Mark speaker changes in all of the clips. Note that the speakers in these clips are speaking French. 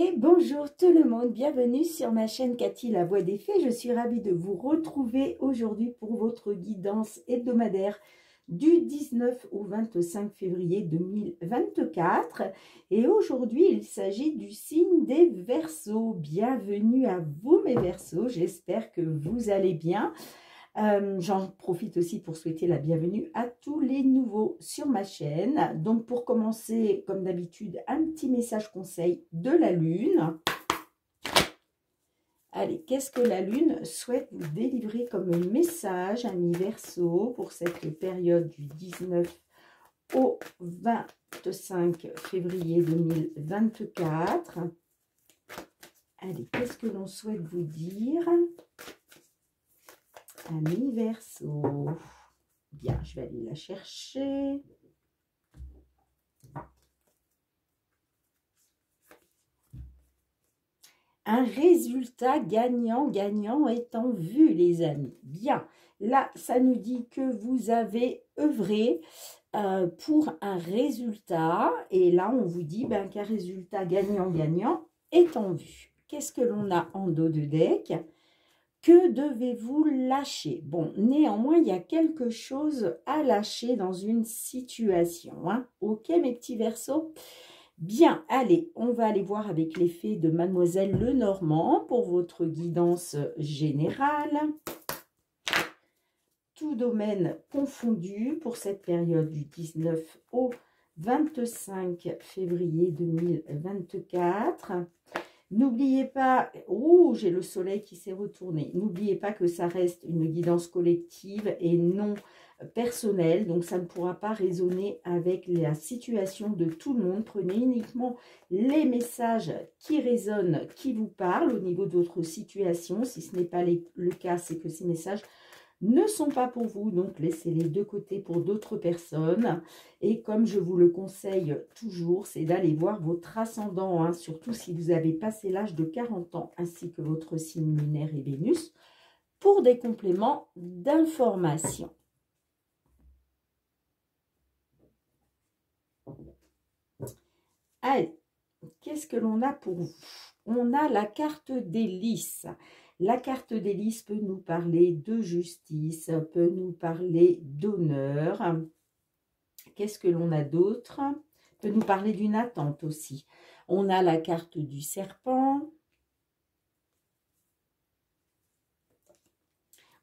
Speaker 1: Et bonjour tout le monde, bienvenue sur ma chaîne Cathy la Voix des Fées. Je suis ravie de vous retrouver aujourd'hui pour votre guidance hebdomadaire du 19 au 25 février 2024. Et aujourd'hui, il s'agit du signe des Verseaux. Bienvenue à vous mes Verseaux, j'espère que vous allez bien. J'en profite aussi pour souhaiter la bienvenue à tous les nouveaux sur ma chaîne. Donc pour commencer, comme d'habitude, un petit message conseil de la Lune. Allez, qu'est-ce que la Lune souhaite vous délivrer comme message, amis Verseaux, pour cette période du 19 au 25 février 2024? Allez, qu'est-ce que l'on souhaite vous dire, amis Verseaux? Bien, je vais aller la chercher. Un résultat gagnant-gagnant est en vue, les amis. Bien, là, ça nous dit que vous avez œuvré pour un résultat. Et là, on vous dit qu'un résultat gagnant-gagnant est en vue. Qu'est-ce que l'on a en dos de deck ? Que devez-vous lâcher? Bon, néanmoins, il y a quelque chose à lâcher dans une situation. Ok, mes petits Verseaux? Bien, allez, on va aller voir avec les fées de Mademoiselle Lenormand pour votre guidance générale. Tout domaine confondu pour cette période du 19 au 25 février 2024. N'oubliez pas, j'ai le soleil qui s'est retourné. N'oubliez pas que ça reste une guidance collective et non personnelle. Donc, ça ne pourra pas résonner avec la situation de tout le monde. Prenez uniquement les messages qui résonnent, qui vous parlent au niveau de votre situation. Si ce n'est pas le cas, c'est que ces messages ne sont pas pour vous, donc laissez-les de côté pour d'autres personnes. Et comme je vous le conseille toujours, c'est d'aller voir votre ascendant, surtout si vous avez passé l'âge de 40 ans, ainsi que votre signe lunaire et Vénus, pour des compléments d'information. Allez, qu'est-ce que l'on a pour vous? On a la carte des lys. La carte des lys peut nous parler de justice, peut nous parler d'honneur. Qu'est-ce que l'on a d'autre? Peut nous parler d'une attente aussi. On a la carte du serpent.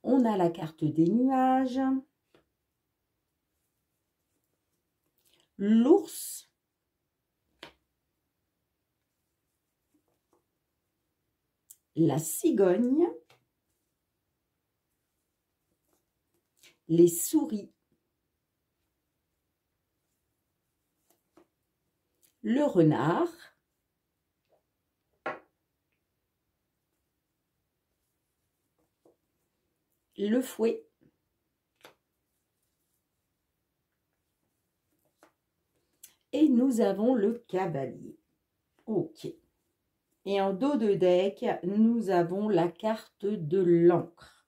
Speaker 1: On a la carte des nuages. L'ours. La cigogne. Les souris. Le renard. Le fouet. Et nous avons le cavalier. Ok. Et en dos de deck, nous avons la carte de l'encre.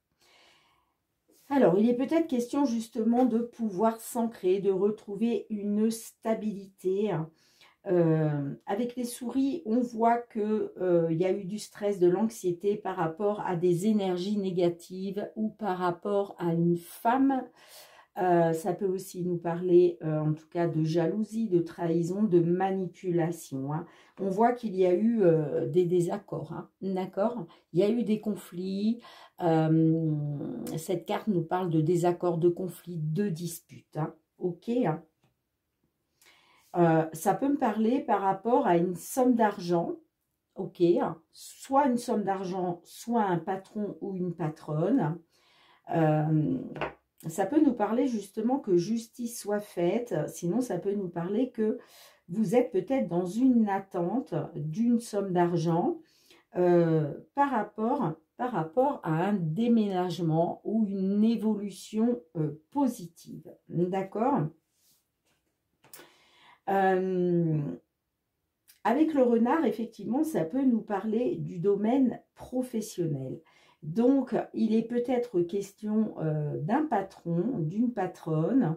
Speaker 1: Alors, il est peut-être question justement de pouvoir s'ancrer, de retrouver une stabilité. Avec les souris, on voit qu'il y a eu du stress, de l'anxiété par rapport à des énergies négatives ou par rapport à une femme. Ça peut aussi nous parler, en tout cas, de jalousie, de trahison, de manipulation. On voit qu'il y a eu des désaccords, d'accord? Il y a eu des conflits. Cette carte nous parle de désaccords, de conflits, de disputes. Ok, ça peut me parler par rapport à une somme d'argent. Ok, soit une somme d'argent, soit un patron ou une patronne. Ça peut nous parler justement que justice soit faite, sinon ça peut nous parler que vous êtes peut-être dans une attente d'une somme d'argent par rapport à un déménagement ou une évolution positive. D'accord ? Avec le renard, effectivement, ça peut nous parler du domaine professionnel. Donc, il est peut-être question d'un patron, d'une patronne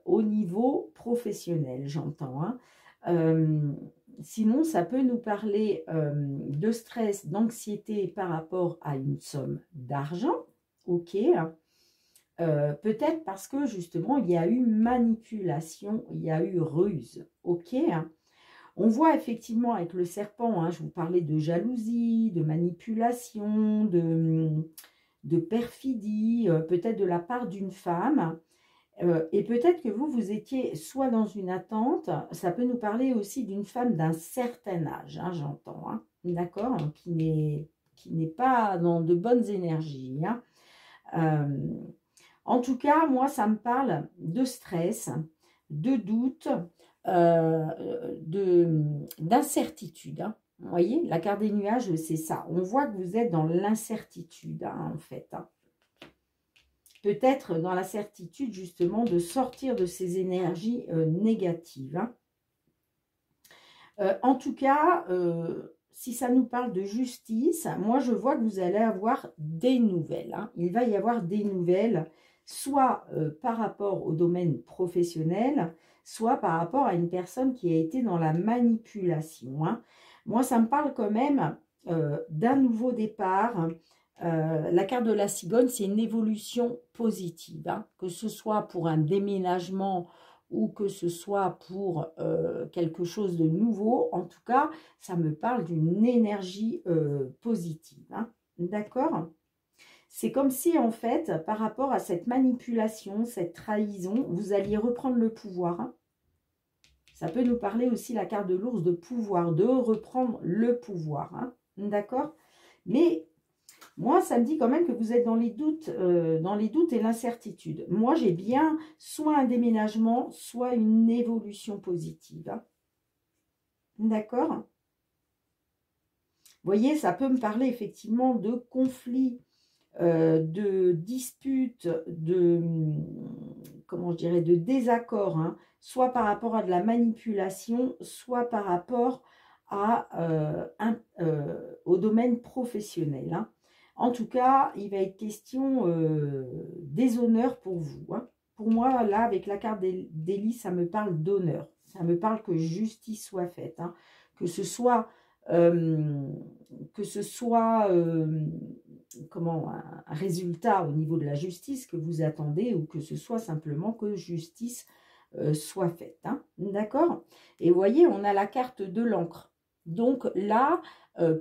Speaker 1: au niveau professionnel, j'entends. sinon, ça peut nous parler de stress, d'anxiété par rapport à une somme d'argent. Ok. Peut-être parce que justement, il y a eu manipulation, il y a eu ruse. Ok. On voit effectivement avec le serpent, hein, je vous parlais de jalousie, de manipulation, de perfidie, peut-être de la part d'une femme. Et peut-être que vous étiez soit dans une attente, ça peut nous parler aussi d'une femme d'un certain âge, hein, j'entends, hein, d'accord, qui n'est pas dans de bonnes énergies. Hein. En tout cas, moi, ça me parle de stress, de doute, d'incertitude. Hein. Vous voyez, la carte des nuages, c'est ça. On voit que vous êtes dans l'incertitude, hein, en fait. Hein. Peut-être dans la certitude, justement, de sortir de ces énergies négatives. Hein. En tout cas, si ça nous parle de justice, moi, je vois que vous allez avoir des nouvelles. Hein. Il va y avoir des nouvelles, soit par rapport au domaine professionnel, soit par rapport à une personne qui a été dans la manipulation. Hein. Moi, ça me parle quand même d'un nouveau départ. La carte de la cigogne, c'est une évolution positive, hein, que ce soit pour un déménagement ou que ce soit pour quelque chose de nouveau. En tout cas, ça me parle d'une énergie positive. Hein, d'accord ? C'est comme si, en fait, par rapport à cette manipulation, cette trahison, vous alliez reprendre le pouvoir. Hein. Ça peut nous parler aussi, la carte de l'ours, de pouvoir, de reprendre le pouvoir. Hein, d'accord ? Mais moi, ça me dit quand même que vous êtes dans les doutes et l'incertitude. Moi, j'ai bien soit un déménagement, soit une évolution positive. Hein. D'accord ? Vous voyez, ça peut me parler effectivement de conflits, de disputes, comment je dirais, de désaccords, hein, soit par rapport à de la manipulation, soit par rapport au domaine professionnel. Hein. En tout cas, il va être question des honneurs pour vous. Hein. Pour moi, là, avec la carte d'Élie, ça me parle d'honneur. Ça me parle que justice soit faite. Hein. Que ce soit, comment, un résultat au niveau de la justice que vous attendez, ou que ce soit simplement que justice soit faite. Hein. D'accord ? Et vous voyez, on a la carte de l'encre. Donc là,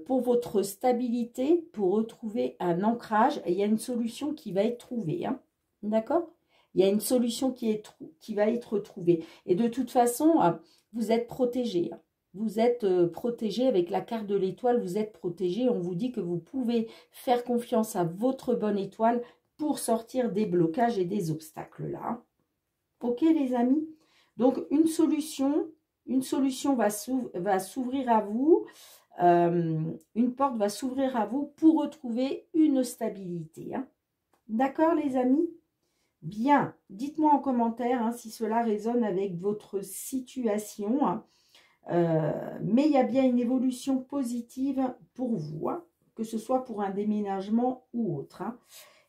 Speaker 1: pour votre stabilité, pour retrouver un ancrage, il y a une solution qui va être trouvée. Hein. D'accord ? Il y a une solution qui va être trouvée. Et de toute façon, vous êtes protégé. Hein. Vous êtes protégé avec la carte de l'étoile, vous êtes protégé. On vous dit que vous pouvez faire confiance à votre bonne étoile pour sortir des blocages et des obstacles là. Hein. Ok les amis? Donc une solution va s'ouvrir à vous. Une porte va s'ouvrir à vous pour retrouver une stabilité. Hein. D'accord les amis? Bien, dites-moi en commentaire hein, si cela résonne avec votre situation. Hein. Mais il y a bien une évolution positive pour vous, hein, que ce soit pour un déménagement ou autre. Hein.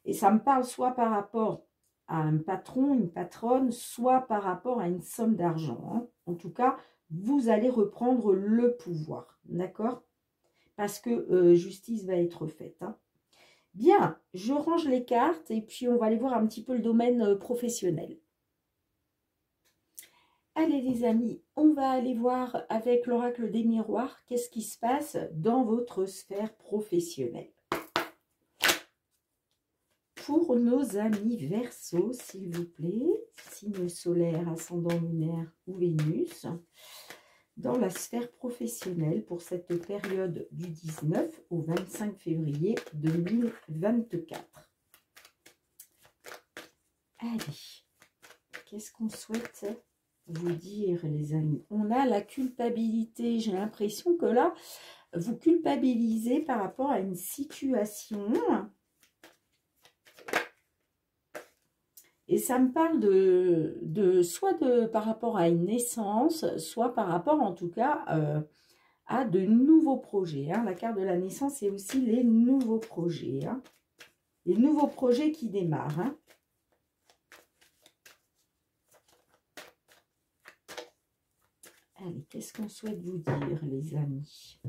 Speaker 1: Et ça me parle soit par rapport à un patron, une patronne, soit par rapport à une somme d'argent. Hein. En tout cas, vous allez reprendre le pouvoir, d'accord? Parce que justice va être faite. Hein. Bien, je range les cartes et puis on va aller voir un petit peu le domaine professionnel. Allez les amis, on va aller voir avec l'oracle des miroirs qu'est-ce qui se passe dans votre sphère professionnelle. Pour nos amis Verseau, s'il vous plaît, signe solaire, ascendant lunaire ou Vénus, dans la sphère professionnelle pour cette période du 19 au 25 février 2024. Allez, qu'est-ce qu'on souhaite vous dire les amis? On a la culpabilité, j'ai l'impression que là, vous culpabilisez par rapport à une situation. Et ça me parle soit par rapport à une naissance, soit par rapport en tout cas à de nouveaux projets. Hein. La carte de la naissance, c'est aussi les nouveaux projets. Hein. Les nouveaux projets qui démarrent. Hein. Allez, qu'est-ce qu'on souhaite vous dire, les amis?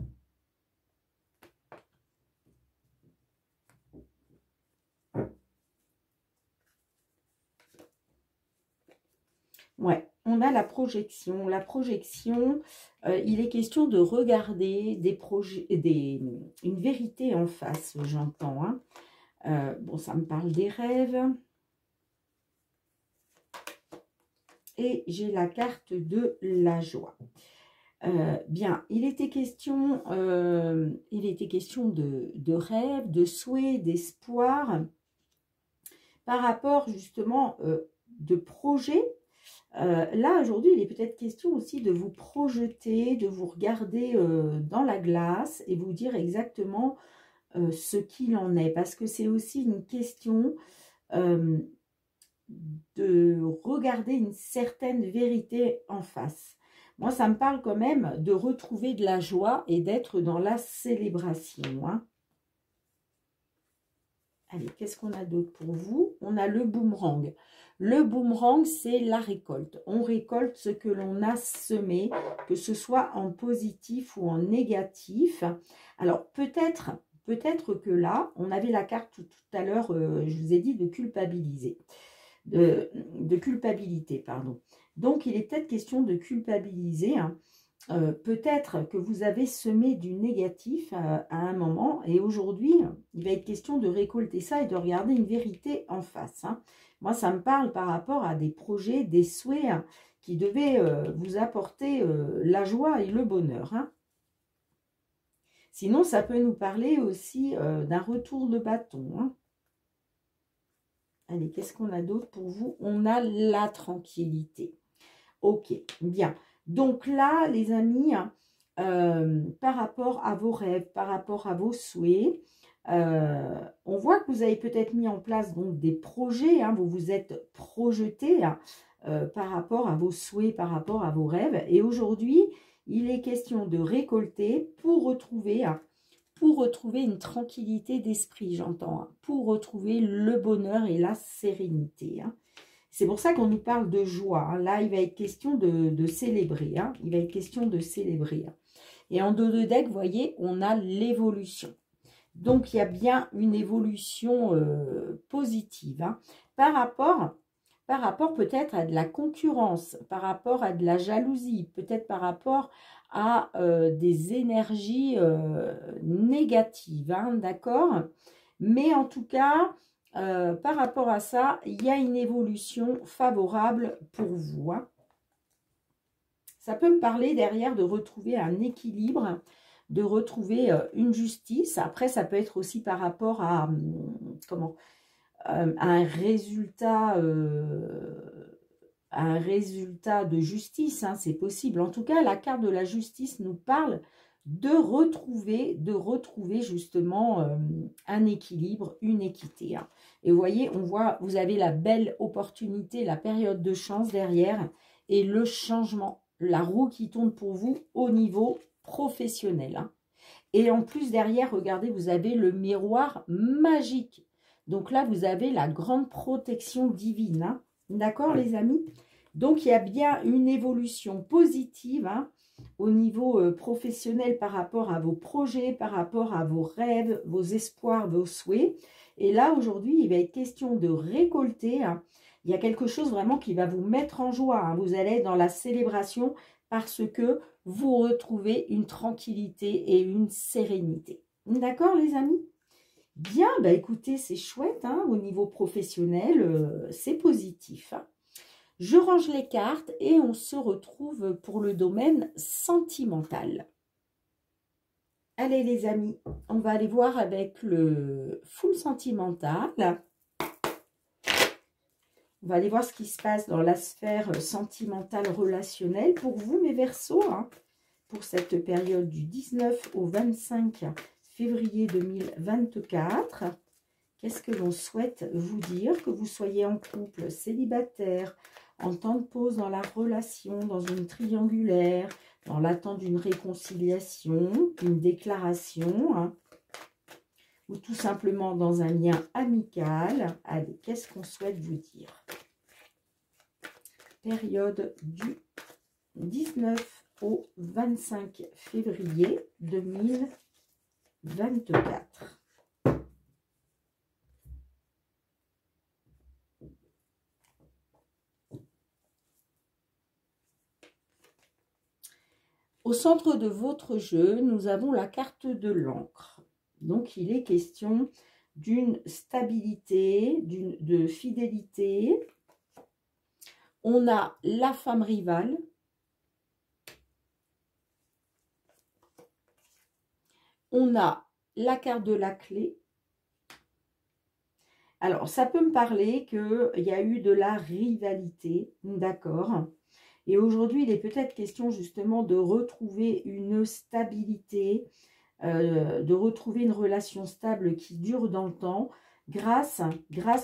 Speaker 1: Ouais, on a la projection. La projection, il est question de regarder des projets, une vérité en face, j'entends. Hein. Bon, ça me parle des rêves. Et j'ai la carte de la joie. Bien, il était question de rêve, de souhait, d'espoir, par rapport justement de projet. Là, aujourd'hui, il est peut-être question aussi de vous projeter, de vous regarder dans la glace et vous dire exactement ce qu'il en est. Parce que c'est aussi une question de regarder une certaine vérité en face. Moi, ça me parle quand même de retrouver de la joie et d'être dans la célébration. Hein. Allez, qu'est-ce qu'on a d'autre pour vous? On a le boomerang. Le boomerang, c'est la récolte. On récolte ce que l'on a semé, que ce soit en positif ou en négatif. Alors, peut-être que là, on avait la carte tout à l'heure, je vous ai dit, de culpabiliser. De culpabilité, pardon. Donc, il est peut-être question de culpabiliser. Hein. Peut-être que vous avez semé du négatif à un moment et aujourd'hui, il va être question de récolter ça et de regarder une vérité en face. Hein. Moi, ça me parle par rapport à des projets, des souhaits hein, qui devaient vous apporter la joie et le bonheur. Hein. Sinon, ça peut nous parler aussi d'un retour de bâton. Hein. Allez, qu'est-ce qu'on a d'autre pour vous? On a la tranquillité. Ok, bien. Donc là, les amis, par rapport à vos rêves, par rapport à vos souhaits, on voit que vous avez peut-être mis en place donc, des projets, hein, vous vous êtes projeté hein, par rapport à vos souhaits, par rapport à vos rêves. Et aujourd'hui, il est question de récolter pour retrouver une tranquillité d'esprit, j'entends, hein, pour retrouver le bonheur et la sérénité. Hein. C'est pour ça qu'on nous parle de joie. Hein. Là, il va être question de célébrer. Hein. Il va être question de célébrer. Hein. Et en dos de deck, vous voyez, on a l'évolution. Donc, il y a bien une évolution positive. Hein. Par rapport peut-être à de la concurrence, par rapport à de la jalousie, peut-être par rapport à des énergies négatives. Hein, d'accord? Mais en tout cas... par rapport à ça, il y a une évolution favorable pour vous. Hein. Ça peut me parler derrière de retrouver un équilibre, de retrouver une justice. Après, ça peut être aussi par rapport à, un résultat de justice. Hein, c'est possible. En tout cas, la carte de la justice nous parle de retrouver justement un équilibre, une équité. Hein. Et vous voyez, vous avez la belle opportunité, la période de chance derrière et le changement, la roue qui tourne pour vous au niveau professionnel. Hein. Et en plus derrière, regardez, vous avez le miroir magique. Donc là, vous avez la grande protection divine. Hein. D'accord, les amis? Donc, il y a bien une évolution positive, hein, au niveau professionnel par rapport à vos projets, par rapport à vos rêves, vos espoirs, vos souhaits. Et là, aujourd'hui, il va être question de récolter. Hein. Il y a quelque chose vraiment qui va vous mettre en joie. Hein. Vous allez être dans la célébration parce que vous retrouvez une tranquillité et une sérénité. D'accord, les amis? Bien, bah écoutez, c'est chouette. Hein, au niveau professionnel, c'est positif. Hein. Je range les cartes et on se retrouve pour le domaine sentimental. Allez les amis, on va aller voir avec le full sentimental. On va aller voir ce qui se passe dans la sphère sentimentale relationnelle pour vous mes Verseaux. Hein, pour cette période du 19 au 25 février 2024. Qu'est-ce que l'on souhaite vous dire? Que vous soyez en couple, célibataire, en temps de pause dans la relation, dans une triangulaire, dans l'attente d'une réconciliation, d'une déclaration, hein, ou tout simplement dans un lien amical. Allez, qu'est-ce qu'on souhaite vous dire? Période du 19 au 25 février 2024. Au centre de votre jeu, nous avons la carte de l'encre. Donc, il est question d'une stabilité, de fidélité. On a la femme rivale. On a la carte de la clé. Alors, ça peut me parler qu'il y a eu de la rivalité, d'accord. Et aujourd'hui, il est peut-être question justement de retrouver une stabilité, de retrouver une relation stable qui dure dans le temps, grâce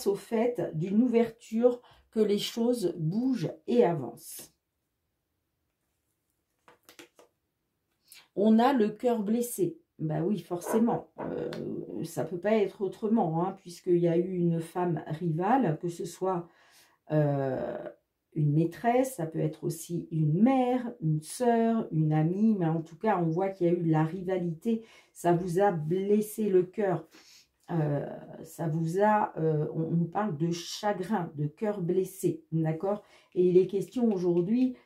Speaker 1: au fait d'une ouverture, que les choses bougent et avancent. On a le cœur blessé. Ben oui, forcément, ça ne peut pas être autrement, hein, puisqu'il y a eu une femme rivale, que ce soit une maîtresse, ça peut être aussi une mère, une sœur, une amie, mais en tout cas, on voit qu'il y a eu de la rivalité, ça vous a blessé le cœur, ça vous a, on nous parle de chagrin, de cœur blessé, d'accord? Et il est question aujourd'hui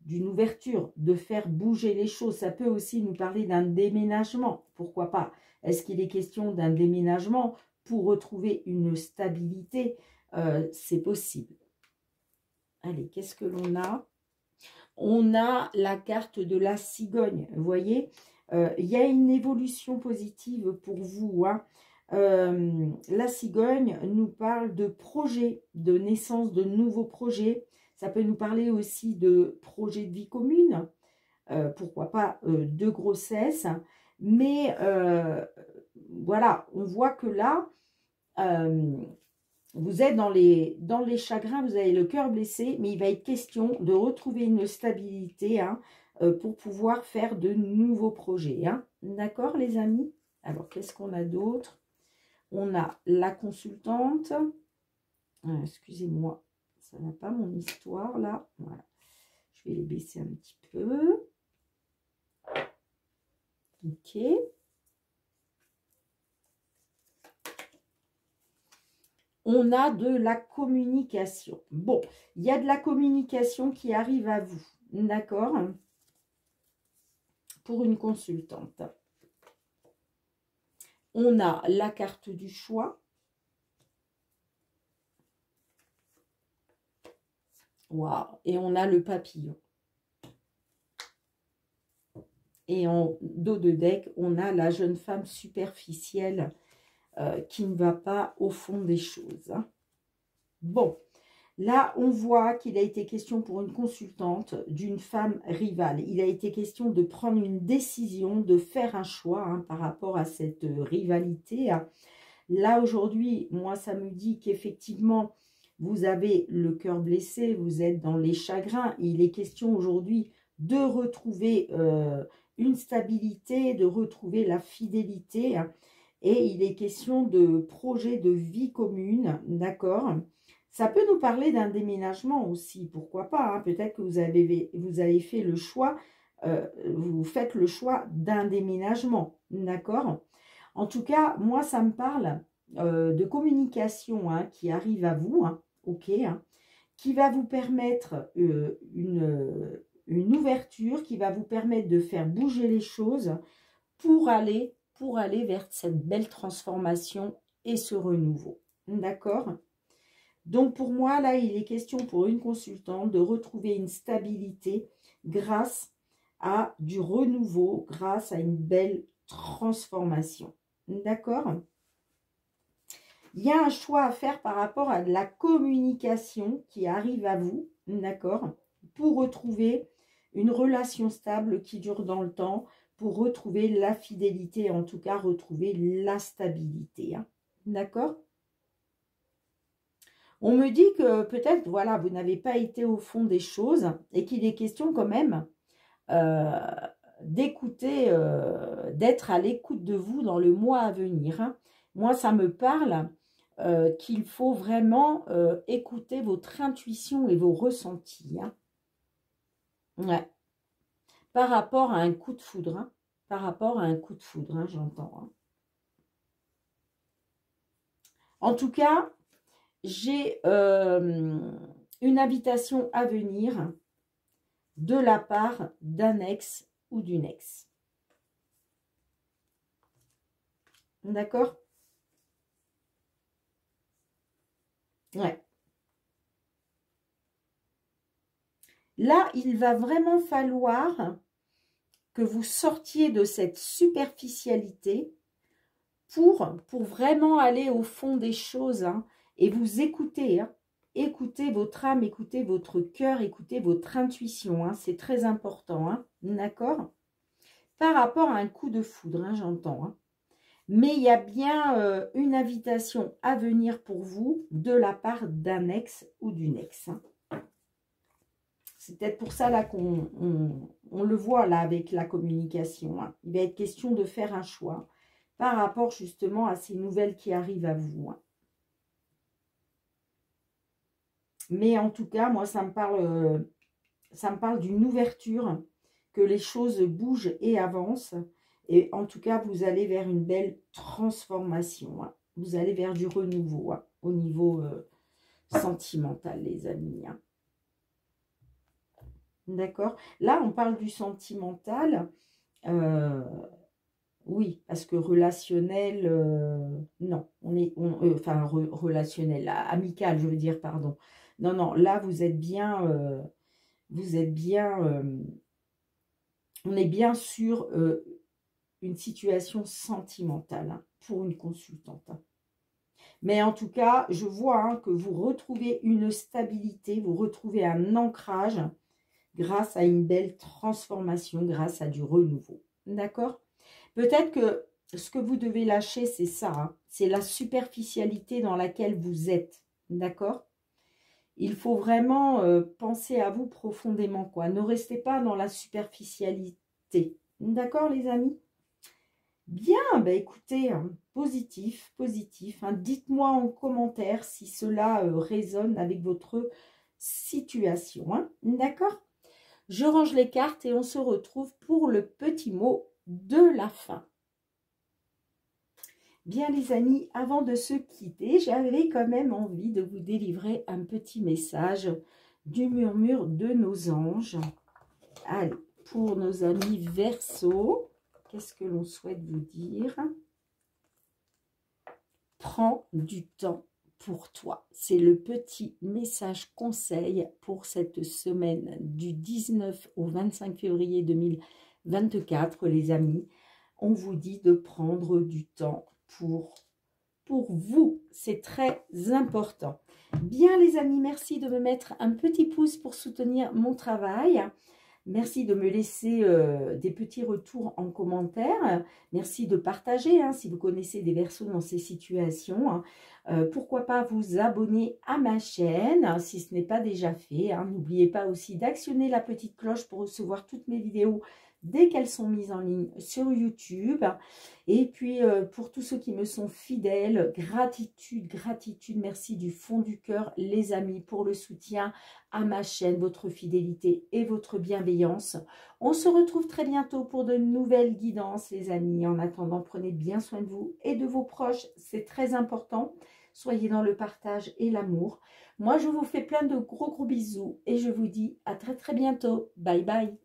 Speaker 1: d'une ouverture, de faire bouger les choses. Ça peut aussi nous parler d'un déménagement, pourquoi pas? Est-ce qu'il est question d'un déménagement pour retrouver une stabilité? C'est possible. Allez, qu'est-ce que l'on a? On a la carte de la cigogne, vous voyez, il y a une évolution positive pour vous, hein. La cigogne nous parle de projets, de naissance de nouveaux projets. Ça peut nous parler aussi de projets de vie commune, pourquoi pas de grossesse. Mais voilà, on voit que là, vous êtes dans les chagrins, vous avez le cœur blessé, mais il va être question de retrouver une stabilité, hein, pour pouvoir faire de nouveaux projets. Hein. D'accord, les amis? Alors, qu'est-ce qu'on a d'autre? On a la consultante. Excusez-moi, ça n'a pas mon histoire, là. Voilà. Je vais les baisser un petit peu. Ok. On a de la communication. Bon, il y a de la communication qui arrive à vous, d'accord? Pour une consultante. On a la carte du choix. Waouh! Et on a le papillon. Et en dos de deck, on a la jeune femme superficielle qui ne va pas au fond des choses. Hein. Bon, là, on voit qu'il a été question pour une consultante d'une femme rivale. Il a été question de prendre une décision, de faire un choix, hein, par rapport à cette rivalité. Hein. Là, aujourd'hui, moi, ça me dit qu'effectivement, vous avez le cœur blessé, vous êtes dans les chagrins. Il est question aujourd'hui de retrouver une stabilité, de retrouver la fidélité. Hein. Et il est question de projet de vie commune, d'accord? Ça peut nous parler d'un déménagement aussi, pourquoi pas, hein. Peut-être que vous avez fait le choix, vous faites le choix d'un déménagement, d'accord? En tout cas, moi, ça me parle de communication, hein, qui arrive à vous, hein, ok, hein, qui va vous permettre une ouverture, qui va vous permettre de faire bouger les choses pour aller vers cette belle transformation et ce renouveau. D'accord? Donc, pour moi, là, il est question pour une consultante de retrouver une stabilité grâce à du renouveau, grâce à une belle transformation. D'accord? Il y a un choix à faire par rapport à de la communication qui arrive à vous, d'accord? Pour retrouver une relation stable qui dure dans le temps, pour retrouver la fidélité, en tout cas retrouver la stabilité. Hein. D'accord? On me dit que peut-être, voilà, vous n'avez pas été au fond des choses et qu'il est question quand même d'écouter, d'être à l'écoute de vous dans le mois à venir. Hein. Moi, ça me parle qu'il faut vraiment écouter votre intuition et vos ressentis. Hein. Ouais. par rapport à un coup de foudre. Hein. Par rapport à un coup de foudre, hein, j'entends. Hein. En tout cas, j'ai une invitation à venir de la part d'un ex ou d'une ex. D'accord? Ouais. Là, il va vraiment falloir que vous sortiez de cette superficialité pour vraiment aller au fond des choses, hein, et vous écouter. Hein. Écoutez votre âme, écoutez votre cœur, écoutez votre intuition. Hein, c'est très important. Hein, d'accord? Par rapport à un coup de foudre, hein, j'entends. Hein. Mais il y a bien une invitation à venir pour vous de la part d'un ex ou d'une ex. Hein. C'est peut-être pour ça là qu'on le voit là avec la communication. Hein. Il va être question de faire un choix par rapport justement à ces nouvelles qui arrivent à vous. Hein. Mais en tout cas, moi, ça me parle d'une ouverture, que les choses bougent et avancent. Et en tout cas, vous allez vers une belle transformation. Hein. Vous allez vers du renouveau, hein, au niveau sentimental, les amis. Hein. D'accord? Là, on parle du sentimental. Oui, parce que relationnel, non. Enfin, relationnel, amical, je veux dire, pardon. Non, non, là, vous êtes bien, on est bien sur une situation sentimentale, hein, pour une consultante. Hein. Mais en tout cas, je vois, hein, que vous retrouvez une stabilité, vous retrouvez un ancrage grâce à une belle transformation, grâce à du renouveau. D'accord? Peut-être que ce que vous devez lâcher, c'est ça. Hein, c'est la superficialité dans laquelle vous êtes. D'accord? Il faut vraiment penser à vous profondément, quoi. Ne restez pas dans la superficialité. D'accord, les amis? Bien, bah écoutez, hein, positif, positif. Hein. Dites-moi en commentaire si cela résonne avec votre situation. Hein. D'accord? Je range les cartes et on se retrouve pour le petit mot de la fin. Bien les amis, avant de se quitter, j'avais quand même envie de vous délivrer un petit message du murmure de nos anges. Allez, pour nos amis Verseau, qu'est-ce que l'on souhaite vous dire? Prends du temps pour toi. C'est le petit message conseil pour cette semaine du 19 au 25 février 2024, les amis. On vous dit de prendre du temps pour vous. C'est très important. Bien les amis, merci de me mettre un petit pouce pour soutenir mon travail. Merci de me laisser des petits retours en commentaire. Merci de partager, hein, si vous connaissez des Verseaux dans ces situations. Hein. Pourquoi pas vous abonner à ma chaîne, hein, si ce n'est pas déjà fait. Hein. N'oubliez pas aussi d'actionner la petite cloche pour recevoir toutes mes vidéos dès qu'elles sont mises en ligne sur YouTube. Et puis, pour tous ceux qui me sont fidèles, gratitude, gratitude, merci du fond du cœur, les amis, pour le soutien à ma chaîne, votre fidélité et votre bienveillance. On se retrouve très bientôt pour de nouvelles guidances, les amis. En attendant, prenez bien soin de vous et de vos proches, c'est très important. Soyez dans le partage et l'amour. Moi, je vous fais plein de gros bisous et je vous dis à très bientôt. Bye bye.